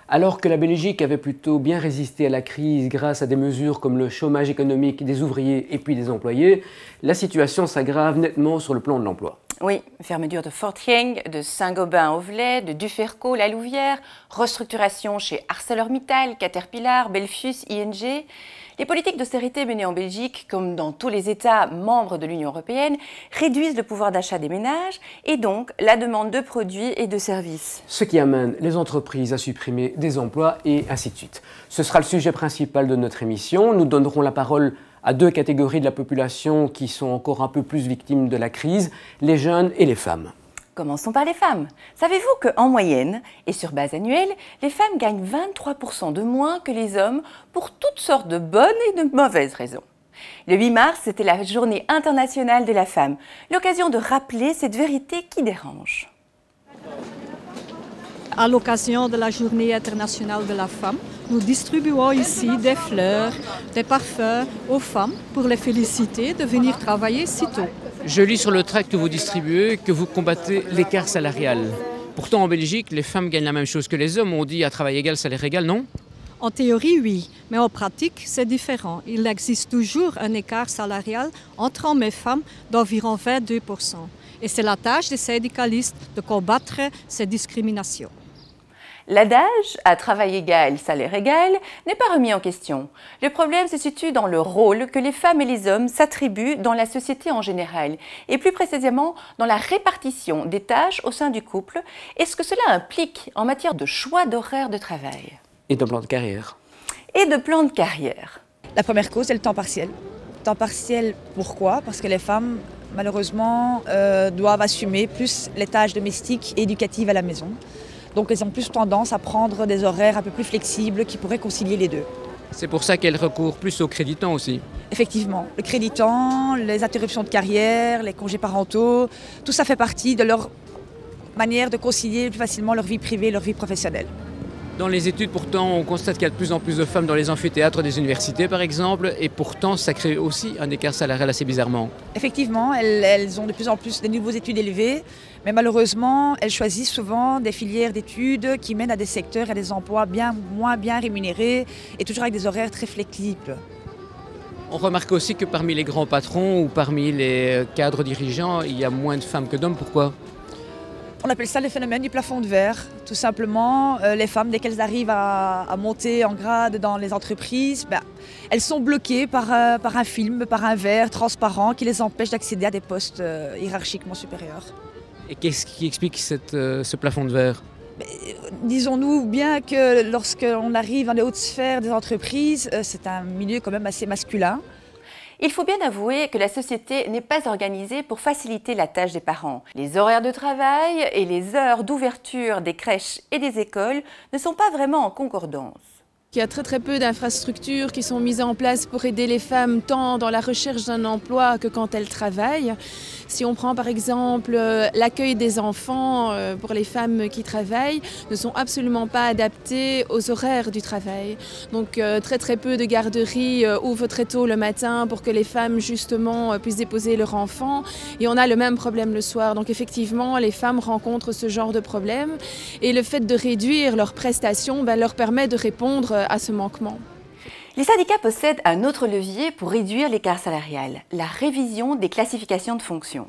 Alors que la Belgique avait plutôt bien résisté à la crise grâce à des mesures comme le chômage économique des ouvriers et puis des employés, la situation s'aggrave nettement sur le plan de l'emploi. Oui, fermeture de Fort Genk, de Saint-Gobain-au-Velay, de Duferco, La Louvière, restructuration chez ArcelorMittal, Caterpillar, Belfius, ING. Les politiques d'austérité menées en Belgique, comme dans tous les États membres de l'Union européenne, réduisent le pouvoir d'achat des ménages et donc la demande de produits et de services. Ce qui amène les entreprises à supprimer des emplois et ainsi de suite. Ce sera le sujet principal de notre émission. Nous donnerons la parole à deux catégories de la population qui sont encore un peu plus victimes de la crise, les jeunes et les femmes. Commençons par les femmes. Savez-vous qu'en moyenne, et sur base annuelle, les femmes gagnent 23% de moins que les hommes pour toutes sortes de bonnes et de mauvaises raisons. Le 8 mars, c'était la journée internationale de la femme, l'occasion de rappeler cette vérité qui dérange. À l'occasion de la Journée internationale de la femme, nous distribuons ici des fleurs, des parfums aux femmes pour les féliciter de venir travailler si tôt. Je lis sur le tract que vous distribuez que vous combattez l'écart salarial. Pourtant, en Belgique, les femmes gagnent la même chose que les hommes. On dit à travail égal, salaire égal, non? En théorie, oui, mais en pratique, c'est différent. Il existe toujours un écart salarial entre hommes et femmes d'environ 22%. Et c'est la tâche des syndicalistes de combattre ces discriminations. L'adage « à travail égal, salaire égal » n'est pas remis en question. Le problème se situe dans le rôle que les femmes et les hommes s'attribuent dans la société en général, et plus précisément dans la répartition des tâches au sein du couple, et ce que cela implique en matière de choix d'horaire de travail. Et de plan de carrière. Et de plan de carrière. La première cause, c'est le temps partiel. Temps partiel, pourquoi? Parce que les femmes, malheureusement, doivent assumer plus les tâches domestiques et éducatives à la maison. Donc elles ont plus tendance à prendre des horaires un peu plus flexibles qui pourraient concilier les deux. C'est pour ça qu'elles recourent plus au crédit temps aussi. Effectivement, le crédit temps, les interruptions de carrière, les congés parentaux, tout ça fait partie de leur manière de concilier plus facilement leur vie privée et leur vie professionnelle. Dans les études, pourtant, on constate qu'il y a de plus en plus de femmes dans les amphithéâtres des universités, par exemple, et pourtant, ça crée aussi un écart salarial assez bizarrement. Effectivement, elles ont de plus en plus des niveaux d'études élevés, mais malheureusement, elles choisissent souvent des filières d'études qui mènent à des secteurs et à des emplois moins bien rémunérés et toujours avec des horaires très flexibles. On remarque aussi que parmi les grands patrons ou parmi les cadres dirigeants, il y a moins de femmes que d'hommes. Pourquoi ? On appelle ça le phénomène du plafond de verre. Tout simplement, les femmes, dès qu'elles arrivent à monter en grade dans les entreprises, elles sont bloquées par un film, par un verre transparent qui les empêche d'accéder à des postes hiérarchiquement supérieurs. Et qu'est-ce qui explique ce plafond de verre ? Disons-nous bien que lorsqu'on arrive dans les hautes sphères des entreprises, c'est un milieu quand même assez masculin. Il faut bien avouer que la société n'est pas organisée pour faciliter la tâche des parents. Les horaires de travail et les heures d'ouverture des crèches et des écoles ne sont pas vraiment en concordance. Il y a très peu d'infrastructures qui sont mises en place pour aider les femmes tant dans la recherche d'un emploi que quand elles travaillent. Si on prend par exemple l'accueil des enfants pour les femmes qui travaillent, ne sont absolument pas adaptés aux horaires du travail. Donc très peu de garderies ouvrent très tôt le matin pour que les femmes justement puissent déposer leurs enfants. Et on a le même problème le soir. Donc effectivement, les femmes rencontrent ce genre de problème. Et le fait de réduire leurs prestations leur permet de répondre à ce manquement. Les syndicats possèdent un autre levier pour réduire l'écart salarial, la révision des classifications de fonctions.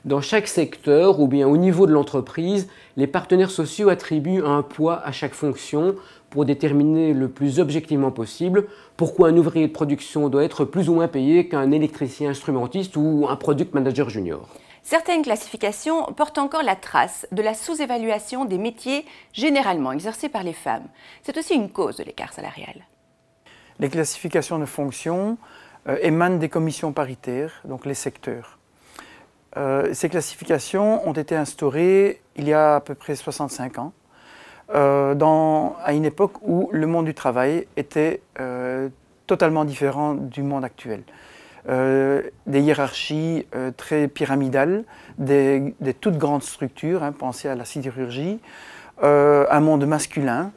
Dans chaque secteur ou bien au niveau de l'entreprise, les partenaires sociaux attribuent un poids à chaque fonction pour déterminer le plus objectivement possible pourquoi un ouvrier de production doit être plus ou moins payé qu'un électricien instrumentiste ou un product manager junior. Certaines classifications portent encore la trace de la sous-évaluation des métiers généralement exercés par les femmes. C'est aussi une cause de l'écart salarial. Les classifications de fonctions émanent des commissions paritaires, donc les secteurs. Ces classifications ont été instaurées il y a à peu près 65 ans, à une époque où le monde du travail était totalement différent du monde actuel. Des hiérarchies très pyramidales, des toutes grandes structures, pensez à la sidérurgie, un monde masculin,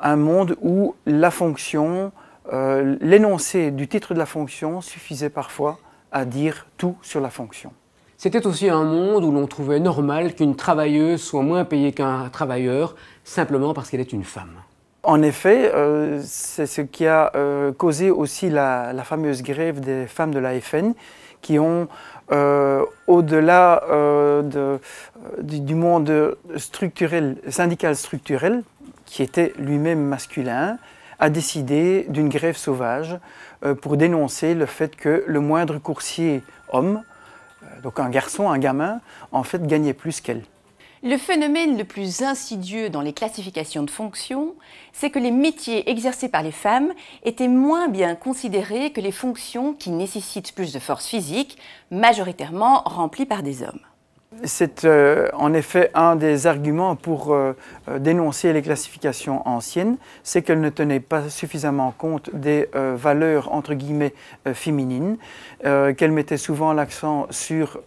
un monde où la fonction, l'énoncé du titre de la fonction suffisait parfois à dire tout sur la fonction. C'était aussi un monde où l'on trouvait normal qu'une travailleuse soit moins payée qu'un travailleur, simplement parce qu'elle est une femme. En effet, c'est ce qui a causé aussi la fameuse grève des femmes de la FN qui ont, au-delà du monde structurel, syndical structurel, qui était lui-même masculin, a décidé d'une grève sauvage pour dénoncer le fait que le moindre coursier homme, donc un garçon, un gamin, en fait gagnait plus qu'elle. Le phénomène le plus insidieux dans les classifications de fonctions, c'est que les métiers exercés par les femmes étaient moins bien considérés que les fonctions qui nécessitent plus de force physique, majoritairement remplies par des hommes. C'est en effet un des arguments pour dénoncer les classifications anciennes, c'est qu'elles ne tenaient pas suffisamment compte des valeurs entre guillemets féminines, qu'elles mettaient souvent l'accent sur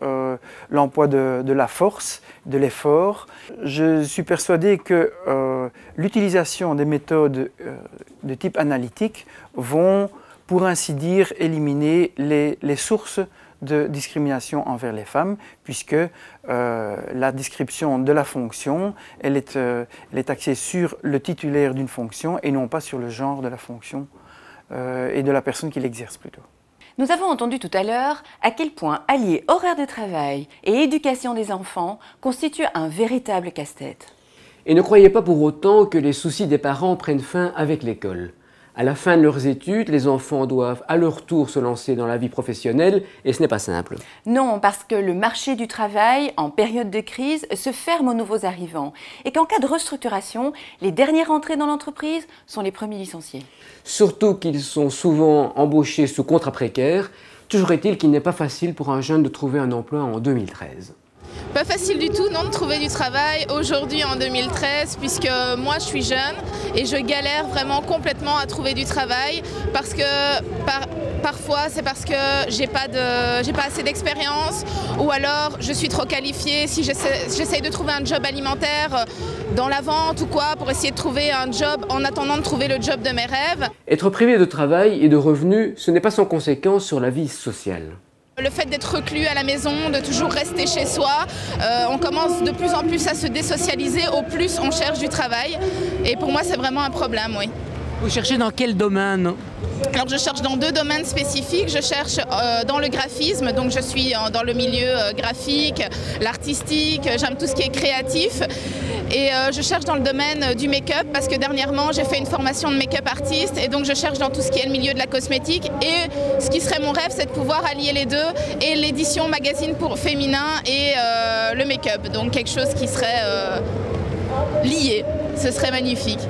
l'emploi de la force, de l'effort. Je suis persuadé que l'utilisation des méthodes de type analytique vont, pour ainsi dire, éliminer les sources de discrimination envers les femmes, puisque la description de la fonction, elle est axée sur le titulaire d'une fonction et non pas sur le genre de la fonction et de la personne qui l'exerce plutôt. Nous avons entendu tout à l'heure à quel point allier horaire de travail et éducation des enfants constitue un véritable casse-tête. Et ne croyez pas pour autant que les soucis des parents prennent fin avec l'école. À la fin de leurs études, les enfants doivent à leur tour se lancer dans la vie professionnelle et ce n'est pas simple. Non, parce que le marché du travail, en période de crise, se ferme aux nouveaux arrivants et qu'en cas de restructuration, les dernières entrées dans l'entreprise sont les premiers licenciés. Surtout qu'ils sont souvent embauchés sous contrat précaire. Toujours est-il qu'il n'est pas facile pour un jeune de trouver un emploi en 2013. Pas facile du tout, non, de trouver du travail aujourd'hui en 2013, puisque moi je suis jeune et je galère vraiment complètement à trouver du travail parce que parfois c'est parce que j'ai pas assez d'expérience ou alors je suis trop qualifiée. Si j'essaye de trouver un job alimentaire dans la vente ou quoi pour essayer de trouver un job en attendant de trouver le job de mes rêves. Être privé de travail et de revenus, ce n'est pas sans conséquence sur la vie sociale. Le fait d'être reclus à la maison, de toujours rester chez soi, on commence de plus en plus à se désocialiser, au plus on cherche du travail. Et pour moi, c'est vraiment un problème, oui. Vous cherchez dans quel domaine ? Alors je cherche dans deux domaines spécifiques. Je cherche dans le graphisme, donc je suis dans le milieu graphique, l'artistique, j'aime tout ce qui est créatif. Et je cherche dans le domaine du make-up parce que dernièrement j'ai fait une formation de make-up artiste et donc je cherche dans tout ce qui est le milieu de la cosmétique. Et ce qui serait mon rêve, c'est de pouvoir allier les deux et l'édition magazine pour féminin et le make-up. Donc quelque chose qui serait lié, ce serait magnifique.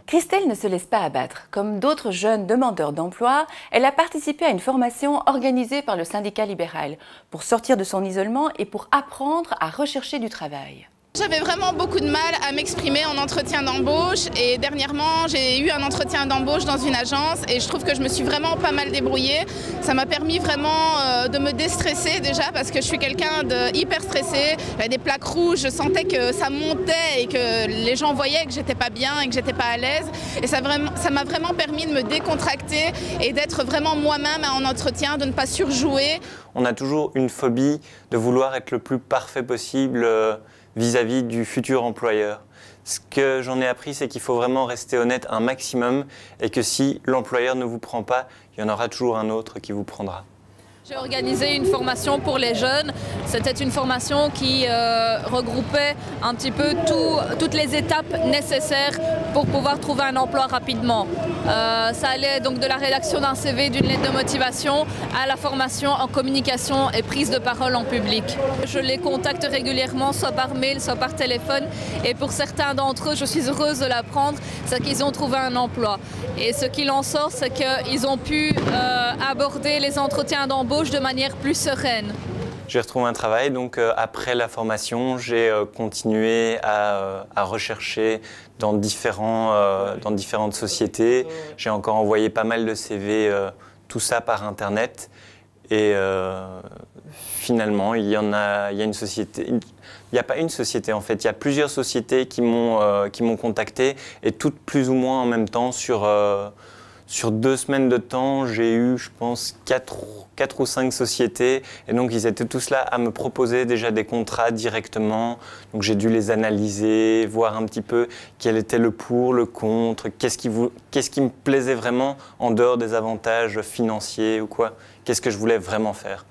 Christelle ne se laisse pas abattre. Comme d'autres jeunes demandeurs d'emploi, elle a participé à une formation organisée par le syndicat libéral pour sortir de son isolement et pour apprendre à rechercher du travail. J'avais vraiment beaucoup de mal à m'exprimer en entretien d'embauche et dernièrement j'ai eu un entretien d'embauche dans une agence et je trouve que je me suis vraiment pas mal débrouillée. Ça m'a permis vraiment de me déstresser déjà parce que je suis quelqu'un de hyper stressé. J'avais des plaques rouges, je sentais que ça montait et que les gens voyaient que j'étais pas bien et que j'étais pas à l'aise. Et ça m'a vraiment permis de me décontracter et d'être vraiment moi-même en entretien, de ne pas surjouer. On a toujours une phobie de vouloir être le plus parfait possible vis-à-vis du futur employeur. Ce que j'en ai appris, c'est qu'il faut vraiment rester honnête un maximum et que si l'employeur ne vous prend pas, il y en aura toujours un autre qui vous prendra. J'ai organisé une formation pour les jeunes. C'était une formation qui regroupait un petit peu toutes les étapes nécessaires pour pouvoir trouver un emploi rapidement. Ça allait donc de la rédaction d'un CV, d'une lettre de motivation, à la formation en communication et prise de parole en public. Je les contacte régulièrement, soit par mail, soit par téléphone. Et pour certains d'entre eux, je suis heureuse de l'apprendre, c'est qu'ils ont trouvé un emploi. Et ce qu'il en sort, c'est qu'ils ont pu aborder les entretiens d'embauche de manière plus sereine. J'ai retrouvé un travail, donc après la formation, j'ai continué à rechercher dans différentes sociétés. J'ai encore envoyé pas mal de CV, tout ça par Internet. Et finalement, il y a une société. Il n'y a pas une société en fait, il y a plusieurs sociétés qui m'ont contacté et toutes plus ou moins en même temps sur Sur 2 semaines de temps, j'ai eu, je pense, 4 ou 5 sociétés. Et donc, ils étaient tous là à me proposer déjà des contrats directement. Donc, j'ai dû les analyser, voir un petit peu quel était le pour, le contre, qu'est-ce qui me plaisait vraiment en dehors des avantages financiers ou quoi. Qu'est-ce que je voulais vraiment faire.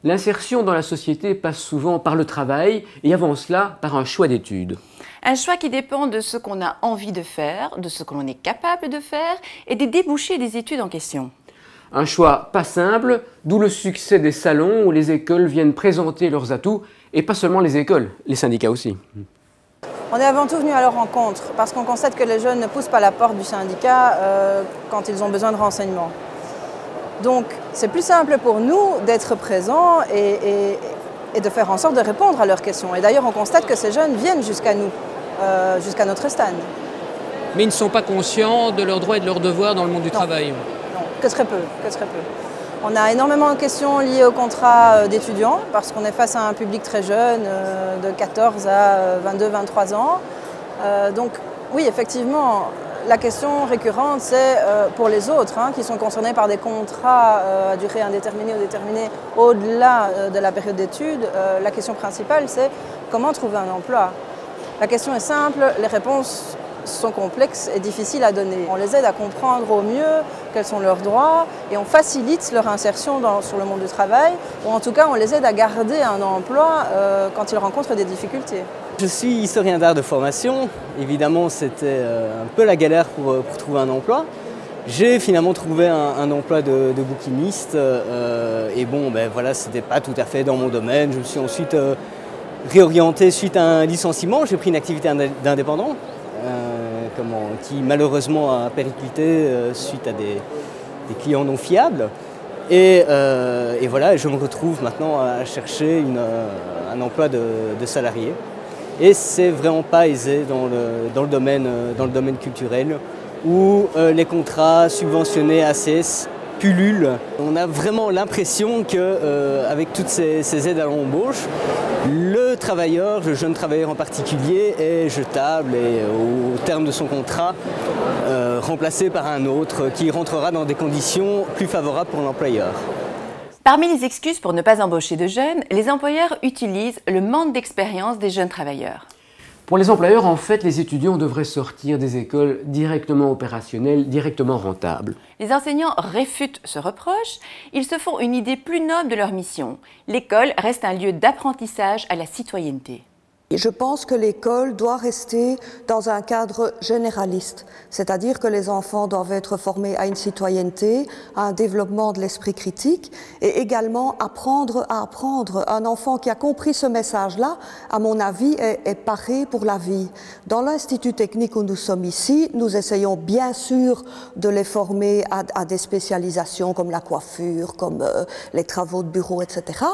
L'insertion dans la société passe souvent par le travail et avant cela par un choix d'études. Un choix qui dépend de ce qu'on a envie de faire, de ce que l'on est capable de faire et des débouchés des études en question. Un choix pas simple, d'où le succès des salons où les écoles viennent présenter leurs atouts, et pas seulement les écoles, les syndicats aussi. On est avant tout venu à leur rencontre parce qu'on constate que les jeunes ne poussent pas la porte du syndicat quand ils ont besoin de renseignements. Donc c'est plus simple pour nous d'être présents et de faire en sorte de répondre à leurs questions. Et d'ailleurs on constate que ces jeunes viennent jusqu'à nous, jusqu'à notre stand. Mais ils ne sont pas conscients de leurs droits et de leurs devoirs dans le monde du travail. Non, que très peu, que très peu. On a énormément de questions liées au contrat d'étudiants parce qu'on est face à un public très jeune, de 14 à 22, 23 ans. Donc oui, effectivement, la question récurrente, c'est pour les autres qui sont concernés par des contrats à durée indéterminée ou déterminée au-delà de la période d'études. La question principale, c'est comment trouver un emploi. La question est simple, les réponses sont complexes et difficiles à donner. On les aide à comprendre au mieux quels sont leurs droits et on facilite leur insertion sur le monde du travail, ou en tout cas on les aide à garder un emploi quand ils rencontrent des difficultés. Je suis historien d'art de formation. Évidemment, c'était un peu la galère pour trouver un emploi. J'ai finalement trouvé un emploi de bouquiniste et bon, ben voilà, c'était pas tout à fait dans mon domaine. Je me suis ensuite réorienté suite à un licenciement. J'ai pris une activité d'indépendant qui malheureusement a périclité suite à des clients non fiables. Et voilà, je me retrouve maintenant à chercher un emploi de salarié. Et c'est vraiment pas aisé dans le domaine culturel où les contrats subventionnés ACS pullulent. On a vraiment l'impression qu'avec toutes ces aides à l'embauche, le travailleur, le jeune travailleur en particulier, est jetable et au terme de son contrat remplacé par un autre qui rentrera dans des conditions plus favorables pour l'employeur. Parmi les excuses pour ne pas embaucher de jeunes, les employeurs utilisent le manque d'expérience des jeunes travailleurs. Pour les employeurs, en fait, les étudiants devraient sortir des écoles directement opérationnelles, directement rentables. Les enseignants réfutent ce reproche. Ils se font une idée plus noble de leur mission. L'école reste un lieu d'apprentissage à la citoyenneté. Je pense que l'école doit rester dans un cadre généraliste, c'est-à-dire que les enfants doivent être formés à une citoyenneté, à un développement de l'esprit critique et également apprendre à apprendre. Un enfant qui a compris ce message-là, à mon avis, est paré pour la vie. Dans l'institut technique où nous sommes ici, nous essayons bien sûr de les former à des spécialisations comme la coiffure, comme les travaux de bureau, etc.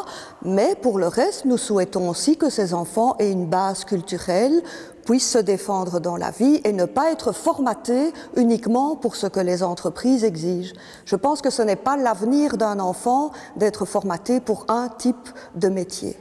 Mais pour le reste, nous souhaitons aussi que ces enfants aient une base culturelle, puissent se défendre dans la vie et ne pas être formatés uniquement pour ce que les entreprises exigent. Je pense que ce n'est pas l'avenir d'un enfant d'être formaté pour un type de métier.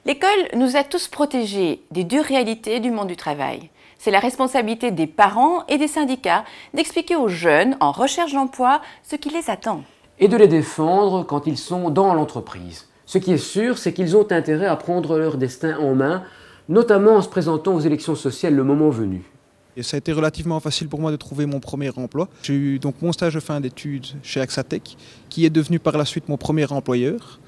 L'école nous a tous protégés des dures réalités du monde du travail. C'est la responsabilité des parents et des syndicats d'expliquer aux jeunes en recherche d'emploi ce qui les attend. Et de les défendre quand ils sont dans l'entreprise. Ce qui est sûr, c'est qu'ils ont intérêt à prendre leur destin en main, notamment en se présentant aux élections sociales le moment venu. Et ça a été relativement facile pour moi de trouver mon premier emploi. J'ai eu donc mon stage de fin d'études chez Axatech, qui est devenu par la suite mon premier employeur.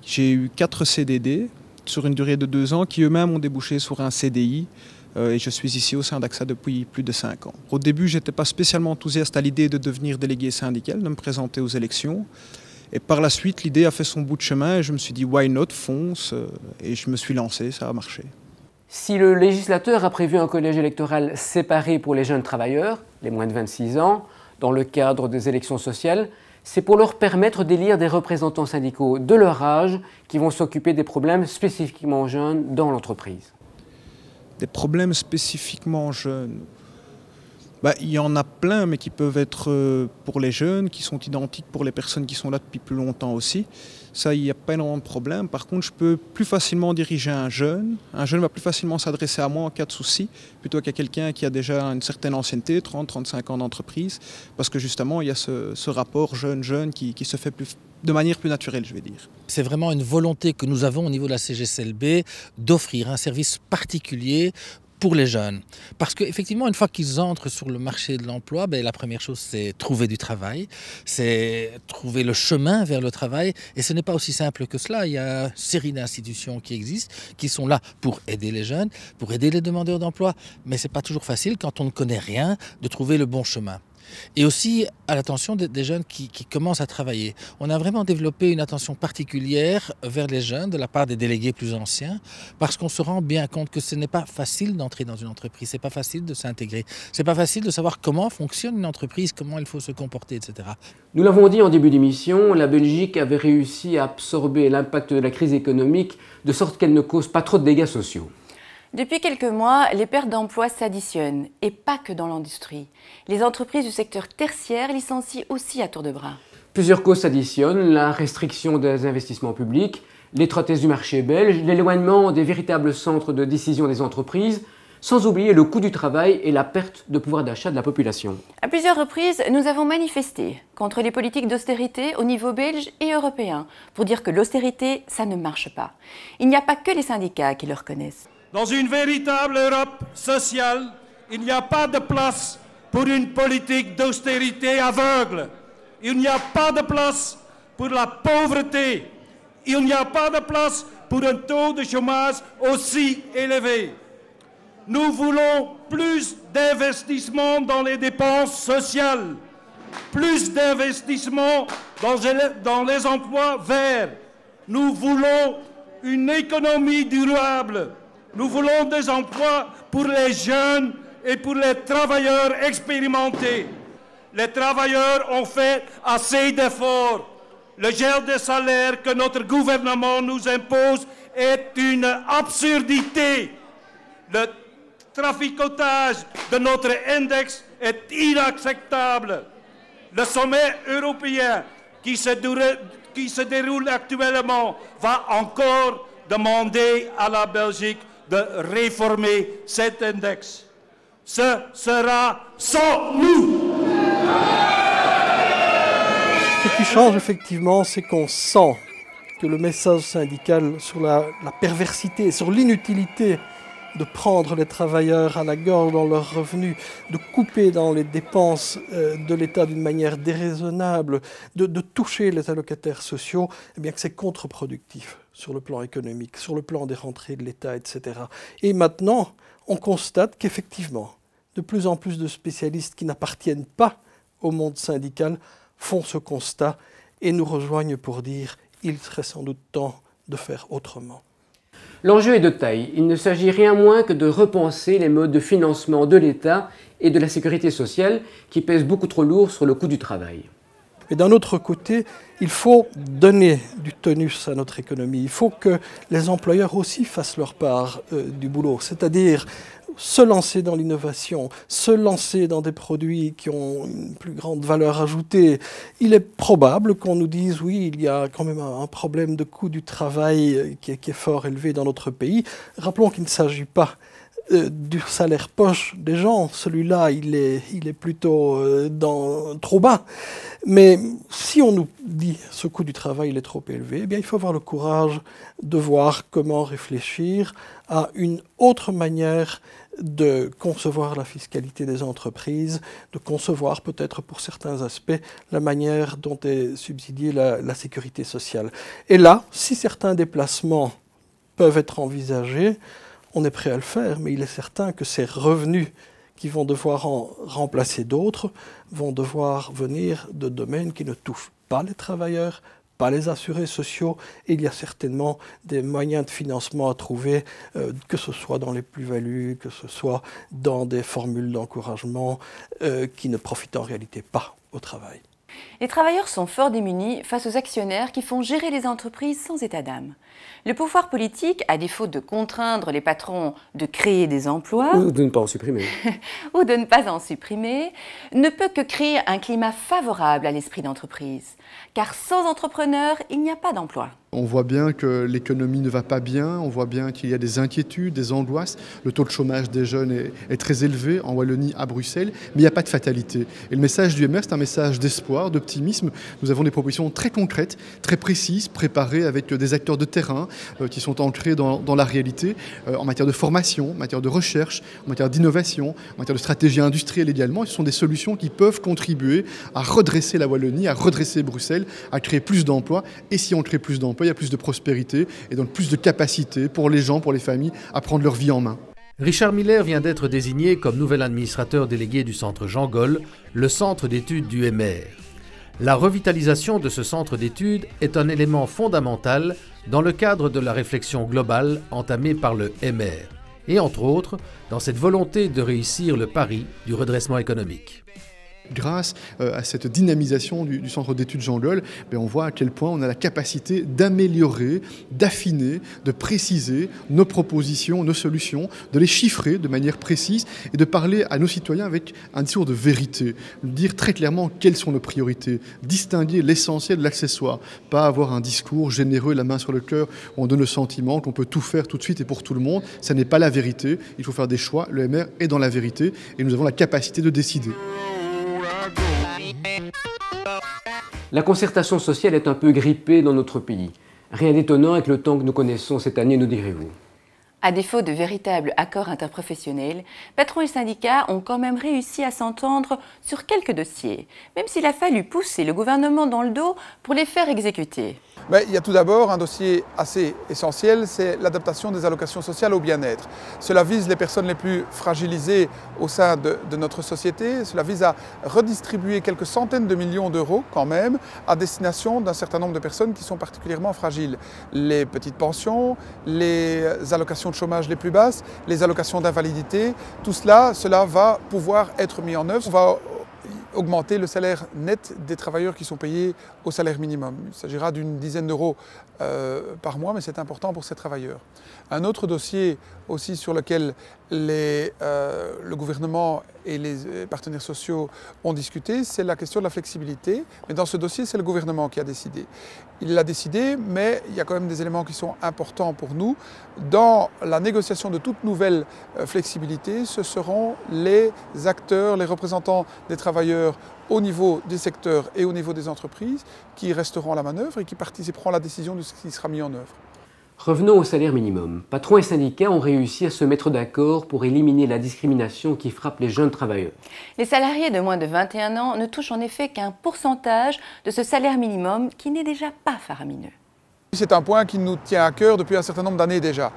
J'ai eu 4 CDD sur une durée de 2 ans, qui eux-mêmes ont débouché sur un CDI. Et je suis ici au sein d'AXA depuis plus de 5 ans. Au début, je n'étais pas spécialement enthousiaste à l'idée de devenir délégué syndical, de me présenter aux élections. Et par la suite, l'idée a fait son bout de chemin et je me suis dit « why not, fonce » et je me suis lancé, ça a marché. Si le législateur a prévu un collège électoral séparé pour les jeunes travailleurs, les moins de 26 ans, dans le cadre des élections sociales, c'est pour leur permettre d'élire des représentants syndicaux de leur âge qui vont s'occuper des problèmes spécifiquement jeunes dans l'entreprise. Des problèmes spécifiquement jeunes. Il y en a plein, mais qui peuvent être pour les jeunes, qui sont identiques pour les personnes qui sont là depuis plus longtemps aussi. Ça, il n'y a pas énormément de problème. Par contre, je peux plus facilement diriger un jeune. Un jeune va plus facilement s'adresser à moi en cas de souci, plutôt qu'à quelqu'un qui a déjà une certaine ancienneté, 30-35 ans d'entreprise, parce que justement, il y a ce rapport jeune-jeune qui se fait de manière plus naturelle, je vais dire. C'est vraiment une volonté que nous avons au niveau de la CGCLB d'offrir un service particulier pour les jeunes. Parce qu'effectivement, une fois qu'ils entrent sur le marché de l'emploi, la première chose, c'est trouver du travail, c'est trouver le chemin vers le travail. Et ce n'est pas aussi simple que cela. Il y a une série d'institutions qui existent, qui sont là pour aider les jeunes, pour aider les demandeurs d'emploi. Mais ce n'est pas toujours facile, quand on ne connaît rien, de trouver le bon chemin. Et aussi à l'attention des jeunes qui commencent à travailler. On a vraiment développé une attention particulière vers les jeunes de la part des délégués plus anciens, parce qu'on se rend bien compte que ce n'est pas facile d'entrer dans une entreprise, c'est pas facile de s'intégrer, c'est pas facile de savoir comment fonctionne une entreprise, comment il faut se comporter, etc. Nous l'avons dit en début d'émission, la Belgique avait réussi à absorber l'impact de la crise économique de sorte qu'elle ne cause pas trop de dégâts sociaux. Depuis quelques mois, les pertes d'emplois s'additionnent, et pas que dans l'industrie. Les entreprises du secteur tertiaire licencient aussi à tour de bras. Plusieurs causes s'additionnent, la restriction des investissements publics, l'étroitesse du marché belge, l'éloignement des véritables centres de décision des entreprises, sans oublier le coût du travail et la perte de pouvoir d'achat de la population. À plusieurs reprises, nous avons manifesté contre les politiques d'austérité au niveau belge et européen, pour dire que l'austérité, ça ne marche pas. Il n'y a pas que les syndicats qui le reconnaissent. Dans une véritable Europe sociale, il n'y a pas de place pour une politique d'austérité aveugle. Il n'y a pas de place pour la pauvreté. Il n'y a pas de place pour un taux de chômage aussi élevé. Nous voulons plus d'investissement dans les dépenses sociales, plus d'investissement dans les emplois verts. Nous voulons une économie durable. Nous voulons des emplois pour les jeunes et pour les travailleurs expérimentés. Les travailleurs ont fait assez d'efforts. Le gel des salaires que notre gouvernement nous impose est une absurdité. Le traficotage de notre index est inacceptable. Le sommet européen qui se déroule actuellement va encore demander à la Belgique de réformer cet index. Ce sera sans nous. Ce qui change effectivement, c'est qu'on sent que le message syndical sur la perversité, sur l'inutilité de prendre les travailleurs à la gorge dans leurs revenus, de couper dans les dépenses de l'État d'une manière déraisonnable, de toucher les allocataires sociaux, eh bien que c'est contre-productif sur le plan économique, sur le plan des rentrées de l'État, etc. Et maintenant, on constate qu'effectivement, de plus en plus de spécialistes qui n'appartiennent pas au monde syndical font ce constat et nous rejoignent pour dire qu'il serait sans doute temps de faire autrement. L'enjeu est de taille. Il ne s'agit rien moins que de repenser les modes de financement de l'État et de la sécurité sociale qui pèsent beaucoup trop lourd sur le coût du travail. Et d'un autre côté, il faut donner du tonus à notre économie. Il faut que les employeurs aussi fassent leur part du boulot, c'est-à-dire se lancer dans l'innovation, se lancer dans des produits qui ont une plus grande valeur ajoutée. Il est probable qu'on nous dise, oui, il y a quand même un problème de coût du travail qui est fort élevé dans notre pays. Rappelons qu'il ne s'agit pas du salaire poche des gens, celui-là il est plutôt trop bas. Mais si on nous dit ce coût du travail il est trop élevé, eh bien, il faut avoir le courage de voir comment réfléchir à une autre manière de concevoir la fiscalité des entreprises, de concevoir peut-être pour certains aspects la manière dont est subsidiée la sécurité sociale. Et là, si certains déplacements peuvent être envisagés, on est prêt à le faire, mais il est certain que ces revenus qui vont devoir en remplacer d'autres vont devoir venir de domaines qui ne touchent pas les travailleurs, pas les assurés sociaux. Et il y a certainement des moyens de financement à trouver, que ce soit dans les plus-values, que ce soit dans des formules d'encouragement qui ne profitent en réalité pas au travail. Les travailleurs sont fort démunis face aux actionnaires qui font gérer les entreprises sans état d'âme. Le pouvoir politique, à défaut de contraindre les patrons de créer des emplois, ou de ne pas en supprimer, ou de ne pas en supprimer, ne peut que créer un climat favorable à l'esprit d'entreprise. Car sans entrepreneurs, il n'y a pas d'emploi. On voit bien que l'économie ne va pas bien, on voit bien qu'il y a des inquiétudes, des angoisses. Le taux de chômage des jeunes est très élevé en Wallonie, à Bruxelles, mais il n'y a pas de fatalité. Et le message du MR, c'est un message d'espoir, d'optimisme. Nous avons des propositions très concrètes, très précises, préparées avec des acteurs de terrain qui sont ancrés dans la réalité, en matière de formation, en matière de recherche, en matière d'innovation, en matière de stratégie industrielle également. Et ce sont des solutions qui peuvent contribuer à redresser la Wallonie, à redresser Bruxelles, à créer plus d'emplois. Et si on crée plus d'emplois, il y a plus de prospérité et donc plus de capacité pour les gens, pour les familles, à prendre leur vie en main. Richard Miller vient d'être désigné comme nouvel administrateur délégué du centre Jean Goll, le centre d'études du MR. La revitalisation de ce centre d'études est un élément fondamental dans le cadre de la réflexion globale entamée par le MR, et entre autres dans cette volonté de réussir le pari du redressement économique. Grâce à cette dynamisation du centre d'études Jean Goll, on voit à quel point on a la capacité d'améliorer, d'affiner, de préciser nos propositions, nos solutions, de les chiffrer de manière précise et de parler à nos citoyens avec un discours de vérité, dire très clairement quelles sont nos priorités, distinguer l'essentiel de l'accessoire, pas avoir un discours généreux, la main sur le cœur, où on donne le sentiment qu'on peut tout faire tout de suite et pour tout le monde. Ça n'est pas la vérité, il faut faire des choix, le MR est dans la vérité et nous avons la capacité de décider. La concertation sociale est un peu grippée dans notre pays. Rien d'étonnant avec le temps que nous connaissons cette année, nous direz-vous. À défaut de véritables accords interprofessionnels, patrons et syndicats ont quand même réussi à s'entendre sur quelques dossiers, même s'il a fallu pousser le gouvernement dans le dos pour les faire exécuter. Il y a tout d'abord un dossier assez essentiel, c'est l'adaptation des allocations sociales au bien-être. Cela vise les personnes les plus fragilisées au sein de notre société. Cela vise à redistribuer quelques centaines de millions d'euros quand même à destination d'un certain nombre de personnes qui sont particulièrement fragiles. Les petites pensions, les allocations de chômage les plus basses, les allocations d'invalidité, tout cela va pouvoir être mis en œuvre. On va augmenter le salaire net des travailleurs qui sont payés au salaire minimum. Il s'agira d'une dizaine d'euros par mois, mais c'est important pour ces travailleurs. Un autre dossier aussi sur lequel le gouvernement et les partenaires sociaux ont discuté, c'est la question de la flexibilité. Mais dans ce dossier, c'est le gouvernement qui a décidé. Il l'a décidé, mais il y a quand même des éléments qui sont importants pour nous. Dans la négociation de toute nouvelle flexibilité, ce seront les acteurs, les représentants des travailleurs au niveau des secteurs et au niveau des entreprises qui resteront à la manœuvre et qui participeront à la décision de ce qui sera mis en œuvre. Revenons au salaire minimum. Patrons et syndicats ont réussi à se mettre d'accord pour éliminer la discrimination qui frappe les jeunes travailleurs. Les salariés de moins de 21 ans ne touchent en effet qu'un pourcentage de ce salaire minimum qui n'est déjà pas faramineux. C'est un point qui nous tient à cœur depuis un certain nombre d'années déjà.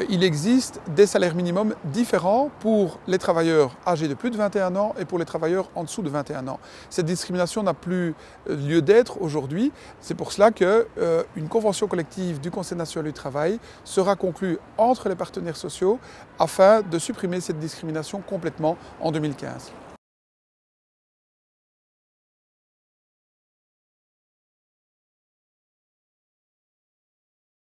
Il existe des salaires minimums différents pour les travailleurs âgés de plus de 21 ans et pour les travailleurs en dessous de 21 ans. Cette discrimination n'a plus lieu d'être aujourd'hui. C'est pour cela qu'une convention collective du Conseil national du travail sera conclue entre les partenaires sociaux afin de supprimer cette discrimination complètement en 2015.